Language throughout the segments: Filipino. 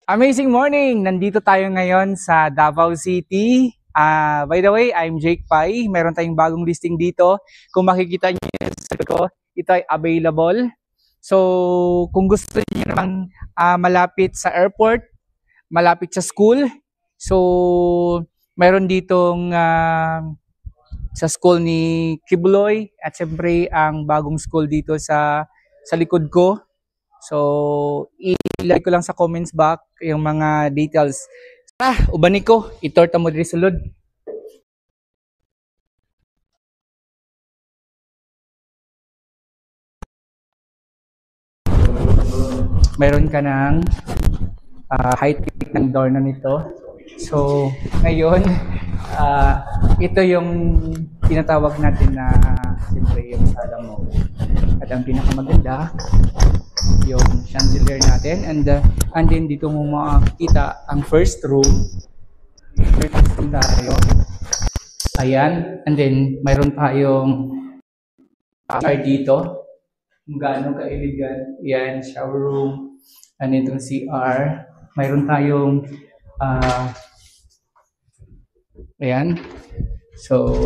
Amazing morning! Nandito tayo ngayon sa Davao City. By the way, I'm Jake Pai. Meron tayong bagong listing dito. Kung makikita niyo sa ko, ito ay available. So, kung gusto niyo naman malapit sa airport, malapit sa school, so meron ditong sa school ni Kibuloy at siyempre ang bagong school dito sa likod ko. So, ilagay ko lang sa comments box yung mga details. Ubani ko, itorta mo diri sulod. Meron ka ng height ng door na nito. So, ngayon, ito yung tinatawag natin na siyempre yung sala mo. At ang pinakamaganda, yung chandelier natin, and then dito mo makikita ang first room tayo. Ayan, and then mayroon tayong dito kung gaano ka-elegant. Yan, shower room, and itong CR. Mayroon tayong ayan, so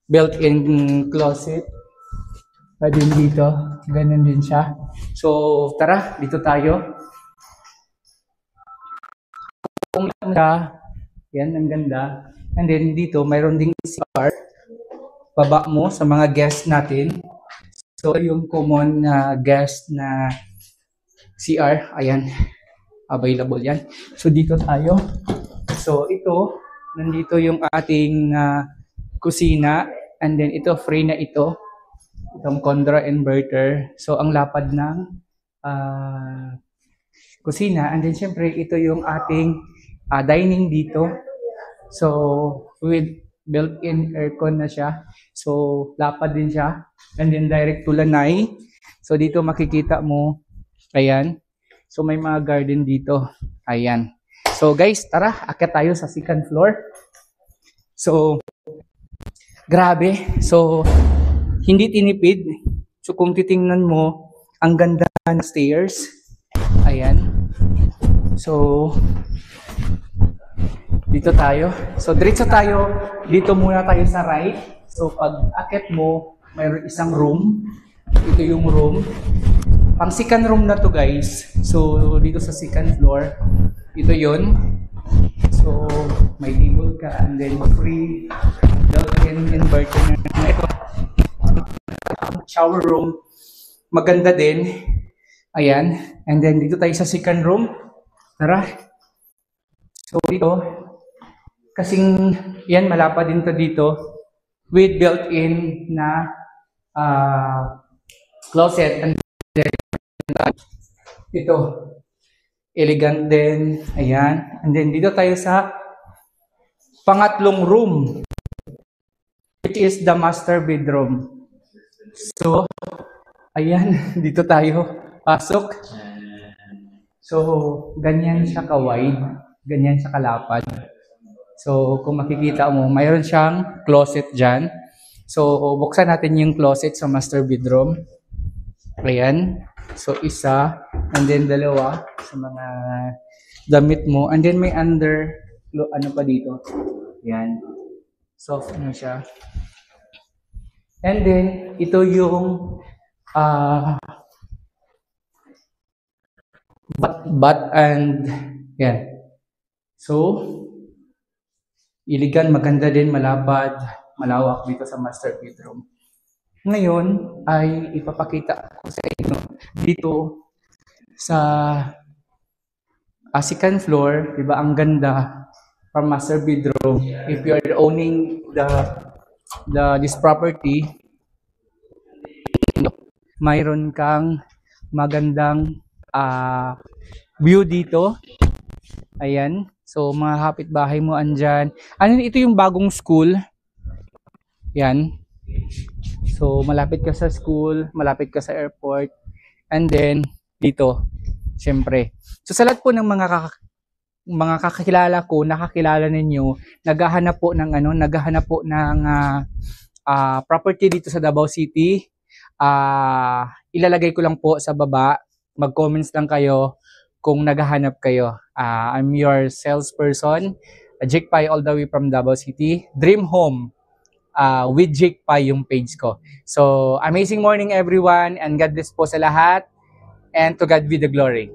built-in closet. Din dito, ganun din siya. So, tara, dito tayo. Kung yan, ang ganda. And then dito, mayroon ding CR. Baba mo sa mga guests natin. So, yung common guest na CR, ayan, available yan. So, dito tayo. So, ito, nandito yung ating kusina. And then ito, free na ito. Itong Condra inverter. So, ang lapad ng kusina. And then, syempre, ito yung ating dining dito. So, with built-in aircon na siya. So, lapad din siya. And then, direct to lanay. So, dito makikita mo. Ayan. So, may mga garden dito. Ayan. So, guys, tara. Akyat tayo sa second floor. So, grabe. So, hindi tinipid. So, kung titingnan mo, ang ganda ng stairs. Ayan. So, dito tayo. So, diretso tayo. Dito muna tayo sa right. So, pag akit mo, mayroon isang room. Ito yung room. Ang second room na to, guys. So, dito sa second floor. Ito yun. So, may table ka and then free built-in inverter na ito. Shower room, maganda din. Ayan. And then dito tayo sa second room. Tara. So dito, kasing yan, malapad din to dito with built-in na closet. And then ito, elegant din. Ayan. And then dito tayo sa pangatlong room, which is the master bedroom. So, ayan, dito tayo pasok. So, ganyan siya ka-wide, ganyan siya kalapad. So, kung makikita mo, mayroon siyang closet dyan. So, buksan natin yung closet sa master bedroom. Ayan. So, isa, and then dalawa sa mga damit mo. And then may under, ano pa dito. Ayan. Soft ano siya. And then, ito yung bath and yan. So, iligan, maganda din, malapad, malawak dito sa master bedroom. Ngayon, ay ipapakita ko sa inyo dito sa second floor, diba, ang ganda from master bedroom. If you are owning this property, mayroon kang magandang view dito. Ayan. So, mga kapitbahay mo andyan. Ano, ito yung bagong school. Yan. So, malapit ka sa school, malapit ka sa airport. And then, dito, syempre. So, sa lahat po ng mga kakilala ko, nakakilala ninyo, naghahanap po ng property dito sa Davao City. Ilalagay ko lang po sa baba. Mag-comments lang kayo kung naghahanap kayo. I'm your salesperson, Jake Pai, all the way from Davao City. Dream Home with Jake Pai yung page ko. So, amazing morning everyone, and God bless po sa lahat, and to God be the glory.